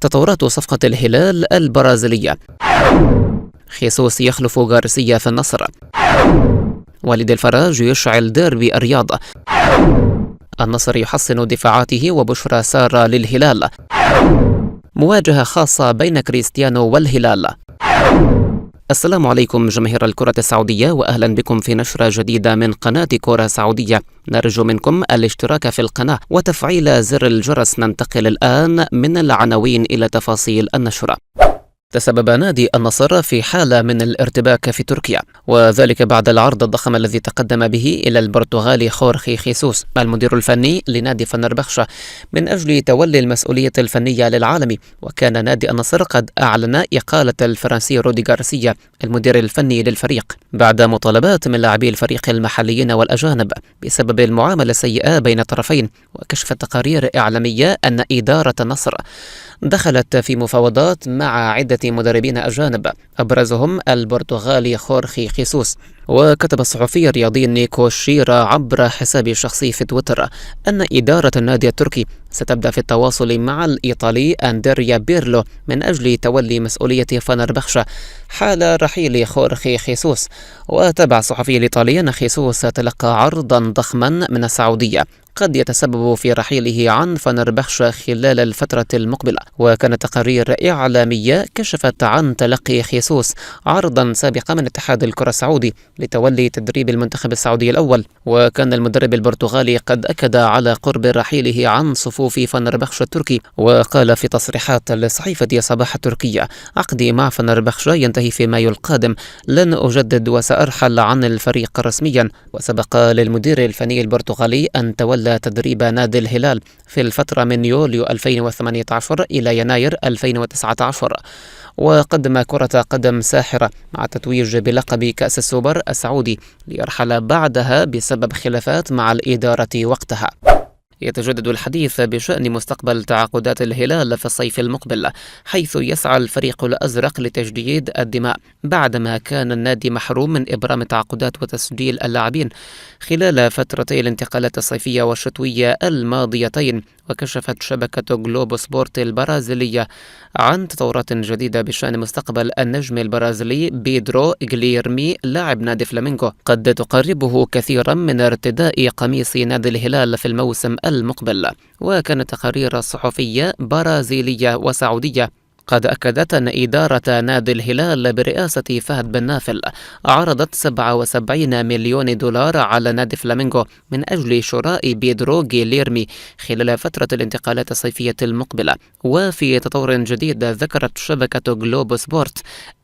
تطورات صفقة الهلال البرازيلية. خيسوس يخلف غارسيا في النصر. والد الفراج يشعل ديربي الرياض. النصر يحسن دفاعاته وبشرى سارة للهلال. مواجهة خاصة بين كريستيانو والهلال. السلام عليكم جماهير الكرة السعودية، وأهلا بكم في نشرة جديدة من قناة كرة سعودية. نرجو منكم الاشتراك في القناة وتفعيل زر الجرس. ننتقل الآن من العناوين إلى تفاصيل النشرة. تسبب نادي النصر في حالة من الارتباك في تركيا، وذلك بعد العرض الضخم الذي تقدم به إلى البرتغالي خورخي خيسوس المدير الفني لنادي فنربخشة من أجل تولي المسؤولية الفنية للعالم. وكان نادي النصر قد أعلن إقالة الفرنسي رودي غارسيا المدير الفني للفريق بعد مطالبات من لاعبي الفريق المحليين والأجانب بسبب المعاملة السيئة بين الطرفين. وكشفت تقارير إعلامية أن إدارة النصر دخلت في مفاوضات مع عدة مدربين أجانب أبرزهم البرتغالي خورخي خيسوس. وكتب الصحفي الرياضي نيكو شيرا عبر حسابه الشخصي في تويتر أن إدارة النادي التركي ستبدأ في التواصل مع الإيطالي أندريا بيرلو من أجل تولي مسؤولية فنربخشة حال رحيل خورخي خيسوس. وتابع الصحفي الإيطالي أن خيسوس تلقى عرضا ضخما من السعودية قد يتسبب في رحيله عن فنربخشة خلال الفترة المقبلة. وكانت تقارير إعلامية كشفت عن تلقي خيسوس عرضا سابقا من اتحاد الكرة السعودي لتولي تدريب المنتخب السعودي الأول. وكان المدرب البرتغالي قد أكد على قرب رحيله عن صفوف فنربخشة التركي. وقال في تصريحات لصحيفة صباح التركية: عقدي مع فنربخشة ينتهي في مايو القادم، لن أجدد وسأرحل عن الفريق رسميا. وسبق للمدير الفني البرتغالي أن تولى تدريب نادي الهلال في الفترة من يوليو 2018 إلى يناير 2019، وقدم كرة قدم ساحرة مع تتويج بلقب كأس السوبر السعودي، ليرحل بعدها بسبب خلافات مع الإدارة وقتها. يتجدد الحديث بشأن مستقبل تعاقدات الهلال في الصيف المقبل، حيث يسعى الفريق الأزرق لتجديد الدماء بعدما كان النادي محروم من إبرام تعاقدات وتسجيل اللاعبين خلال فترتي الانتقالات الصيفية والشتوية الماضيتين. وكشفت شبكة جلوبو سبورت البرازيلية عن تطورات جديدة بشأن مستقبل النجم البرازيلي بيدرو غليرمي لاعب نادي فلامينغو، قد تقربه كثيرا من ارتداء قميص نادي الهلال في الموسم المقبل. وكانت تقارير صحفية برازيلية وسعودية قد أكدت أن إدارة نادي الهلال برئاسة فهد بن نافل عرضت 77 مليون دولار على نادي فلامينغو من أجل شراء بيدرو غيليرمي خلال فترة الانتقالات الصيفية المقبلة. وفي تطور جديد، ذكرت شبكة جلوبو سبورت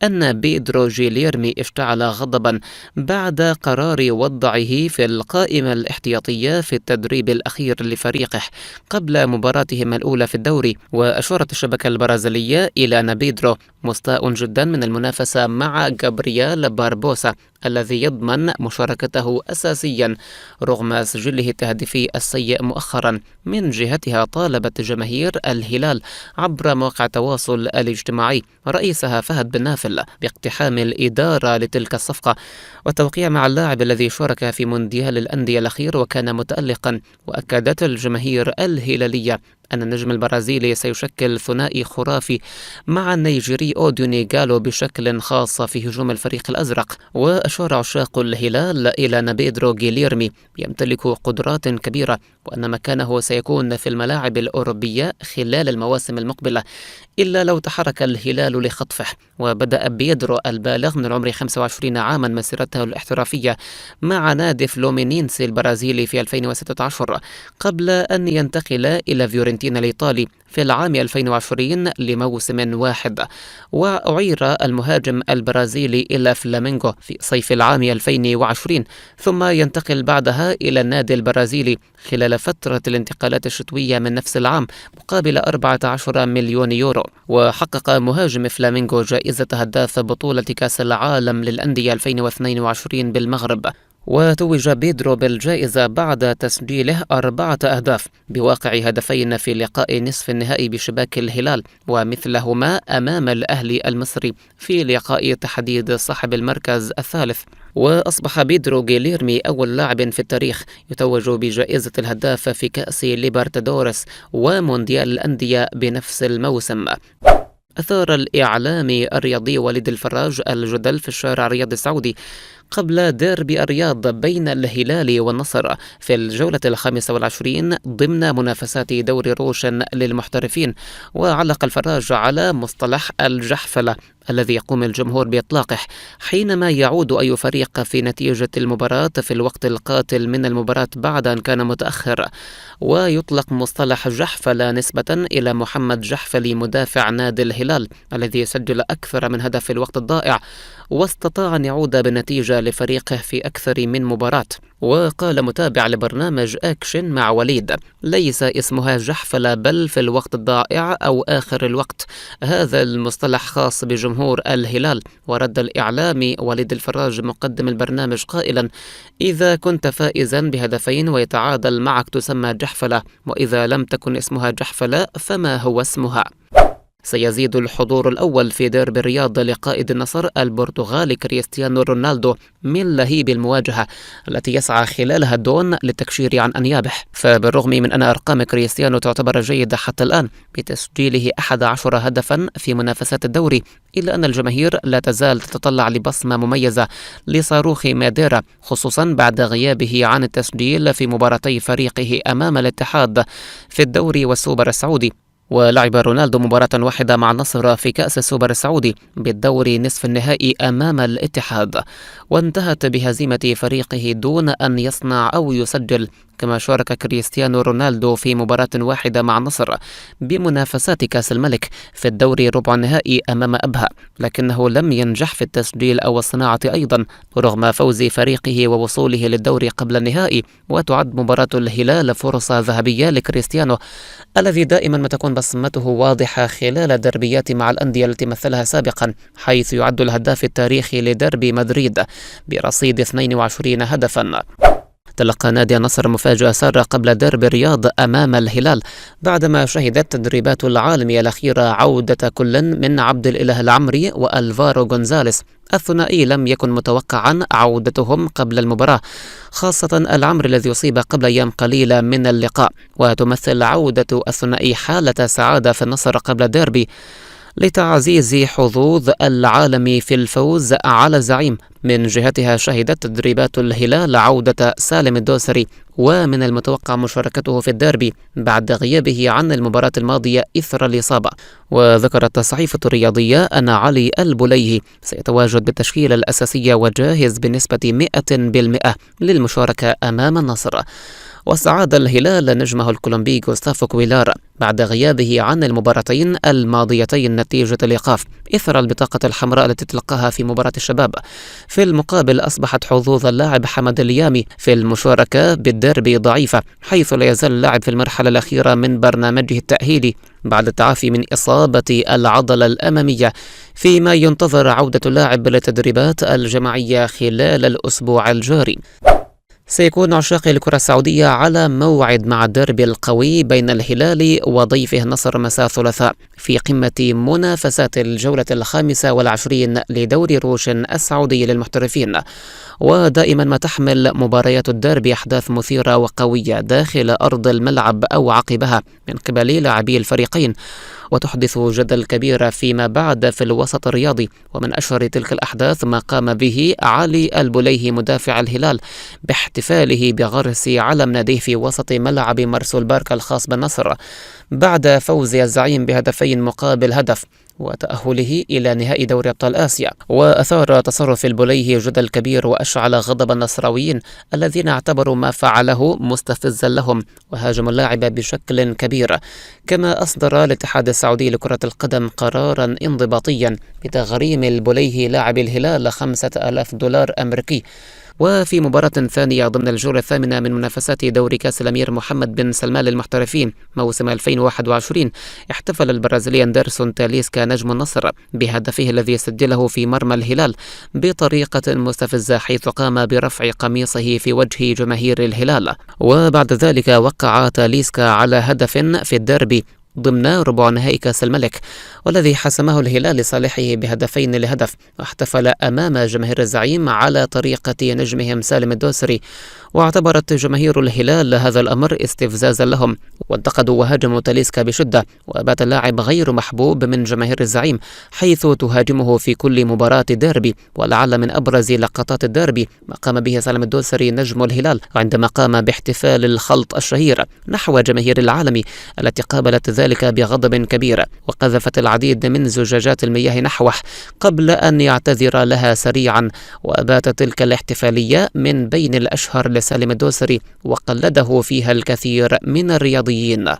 أن بيدرو غيليرمي اشتعل غضبا بعد قرار وضعه في القائمة الاحتياطية في التدريب الأخير لفريقه قبل مباراتهم الأولى في الدوري. وأشارت الشبكة البرازيلية إلى أن بيدرو مستاء جدا من المنافسة مع جابرييل باربوسا الذي يضمن مشاركته أساسيا رغم سجله التهديفي السيء مؤخرا. من جهتها، طالبت جماهير الهلال عبر مواقع التواصل الاجتماعي رئيسها فهد بن نافل باقتحام الإدارة لتلك الصفقة والتوقيع مع اللاعب الذي شارك في مونديال الأندية الأخير وكان متألقا. وأكدت الجماهير الهلالية أن النجم البرازيلي سيشكل ثنائي خرافي مع النيجيري أوديوني غالو بشكل خاص في هجوم الفريق الأزرق. وأشار عشاق الهلال إلى أن بيدرو غيليرمي يمتلك قدرات كبيرة وأن مكانه سيكون في الملاعب الأوروبية خلال المواسم المقبلة، إلا لو تحرك الهلال لخطفه. وبدأ بيدرو البالغ من العمر 25 عاما مسيرته الاحترافية مع نادي فلومينينسي البرازيلي في 2016 قبل أن ينتقل إلى فيورنتينا الإيطالي في العام 2020 لموسم واحد. وأعير المهاجم البرازيلي إلى فلامينغو في صيف العام 2020 ثم ينتقل بعدها إلى النادي البرازيلي خلال فترة الانتقالات الشتوية من نفس العام مقابل 14 مليون يورو. وحقق مهاجم فلامينغو جائزة هداف بطولة كأس العالم للأندية 2022 بالمغرب وتوج بيدرو بالجائزة بعد تسجيله 4 أهداف بواقع هدفين في لقاء نصف النهائي بشباك الهلال، ومثلهما أمام الأهلي المصري في لقاء تحديد صاحب المركز الثالث. وأصبح بيدرو جيليرمي أول لاعب في التاريخ يتوج بجائزة الهداف في كأس ليبرتادوريس ومونديال الأندية بنفس الموسم. أثار الإعلامي الرياضي وليد الفراج الجدل في الشارع الرياضي السعودي قبل ديربي الرياض بين الهلال والنصر في الجولة 25 ضمن منافسات دوري روشن للمحترفين. وعلق الفراج على مصطلح الجحفلة الذي يقوم الجمهور بإطلاقه حينما يعود أي فريق في نتيجة المباراة في الوقت القاتل من المباراة بعد أن كان متأخر. ويطلق مصطلح جحفلة نسبة إلى محمد جحفلي مدافع نادي الهلال الذي سجل أكثر من هدف في الوقت الضائع واستطاع أن يعود بالنتيجة لفريقه في أكثر من مباراة. وقال متابع لبرنامج أكشن مع وليد: ليس اسمها جحفلة بل في الوقت الضائع أو آخر الوقت، هذا المصطلح خاص بجمهور الهلال. ورد الإعلامي وليد الفراج مقدم البرنامج قائلا: إذا كنت فائزا بهدفين ويتعادل معك تسمى جحفلة، وإذا لم تكن اسمها جحفلة فما هو اسمها؟ سيزيد الحضور الأول في ديربي الرياض لقائد النصر البرتغالي كريستيانو رونالدو من لهيب المواجهة التي يسعى خلالها الدون للتكشير عن أنيابه. فبالرغم من أن أرقام كريستيانو تعتبر جيدة حتى الآن بتسجيله 11 هدفا في منافسات الدوري، إلا أن الجماهير لا تزال تتطلع لبصمة مميزة لصاروخ ماديرا، خصوصا بعد غيابه عن التسجيل في مباراتي فريقه أمام الاتحاد في الدوري والسوبر السعودي. ولعب رونالدو مباراة واحدة مع النصر في كأس السوبر السعودي بالدوري نصف النهائي أمام الاتحاد، وانتهت بهزيمة فريقه دون أن يصنع أو يسجل. كما شارك كريستيانو رونالدو في مباراة واحدة مع النصر بمنافسات كأس الملك في الدوري ربع النهائي أمام أبها، لكنه لم ينجح في التسجيل أو الصناعة أيضا رغم فوز فريقه ووصوله للدوري قبل النهائي. وتعد مباراة الهلال فرصة ذهبية لكريستيانو الذي دائما ما تكون بصمته واضحة خلال الدربيات مع الأندية التي مثلها سابقا، حيث يعد الهداف التاريخي لدربي مدريد برصيد 22 هدفا. تلقى نادي النصر مفاجأة سارة قبل ديربي الرياض أمام الهلال بعدما شهدت تدريبات العالمية الأخيرة عودة كل من عبد الإله العمري وألفارو غونزاليس. الثنائي لم يكن متوقعا عودتهم قبل المباراة، خاصة العمري الذي أصيب قبل أيام قليلة من اللقاء. وتمثل عودة الثنائي حالة سعادة في النصر قبل ديربي لتعزيز حظوظ العالم في الفوز على الزعيم. من جهتها شهدت تدريبات الهلال عودة سالم الدوسري، ومن المتوقع مشاركته في الديربي بعد غيابه عن المباراة الماضية إثر الإصابة. وذكرت الصحيفة الرياضية أن علي البليهي سيتواجد بالتشكيلة الأساسية وجاهز بنسبة 100% للمشاركة أمام النصر. واستعاد الهلال نجمه الكولومبي غوستافو كويلار بعد غيابه عن المباراتين الماضيتين نتيجة الإيقاف إثر البطاقة الحمراء التي تلقاها في مباراة الشباب. في المقابل أصبحت حظوظ اللاعب حمد اليامي في المشاركة بالديربي ضعيفة، حيث لا يزال اللاعب في المرحلة الأخيرة من برنامجه التأهيلي بعد التعافي من إصابة العضلة الأمامية، فيما ينتظر عودة اللاعب للتدريبات الجماعية خلال الأسبوع الجاري. سيكون عشاق الكرة السعودية على موعد مع الديربي القوي بين الهلال وضيفه النصر مساء الثلاثاء في قمة منافسات الجولة 25 لدوري روشن السعودي للمحترفين. ودائما ما تحمل مباريات الديربي أحداث مثيرة وقوية داخل أرض الملعب أو عقبها من قبل لاعبي الفريقين، وتحدث جدل كبير فيما بعد في الوسط الرياضي. ومن أشهر تلك الأحداث ما قام به علي البليهي مدافع الهلال باحتفاله بغرس علم ناديه في وسط ملعب مرسول بارك الخاص بالنصر بعد فوز الزعيم بهدفين مقابل هدف وتأهله إلى نهائي دوري أبطال آسيا. وأثار تصرف البليهي جدل كبير وأشعل غضب النصراويين الذين اعتبروا ما فعله مستفزا لهم وهاجموا اللاعب بشكل كبير. كما أصدر الاتحاد السعودي لكرة القدم قرارا انضباطيا بتغريم البليهي لاعب الهلال $5000 أمريكي، وفي مباراة ثانية ضمن الجولة الثامنة من منافسات دوري كأس الأمير محمد بن سلمان للمحترفين موسم 2021، احتفل البرازيلي أندرسون تاليسكا نجم النصر بهدفه الذي سجله في مرمى الهلال بطريقة مستفزة، حيث قام برفع قميصه في وجه جماهير الهلال. وبعد ذلك وقع تاليسكا على هدف في الديربي ضمن ربع نهائي كأس الملك، والذي حسمه الهلال لصالحه بهدفين لهدف، واحتفل أمام جماهير الزعيم على طريقة نجمهم سالم الدوسري. واعتبرت جماهير الهلال هذا الأمر استفزازا لهم، وانتقدوا وهاجموا تاليسكا بشدة، وبات اللاعب غير محبوب من جماهير الزعيم، حيث تهاجمه في كل مباراة ديربي. ولعل من أبرز لقطات الديربي ما قام به سالم الدوسري نجم الهلال عندما قام باحتفال الخلط الشهير نحو جماهير العالم التي قابلت ذلك بغضب كبير، وقذفت العديد من زجاجات المياه نحوه قبل أن يعتذر لها سريعا. وباتت تلك الاحتفالية من بين الأشهر لسالم الدوسري، وقلده فيها الكثير من الرياضيين.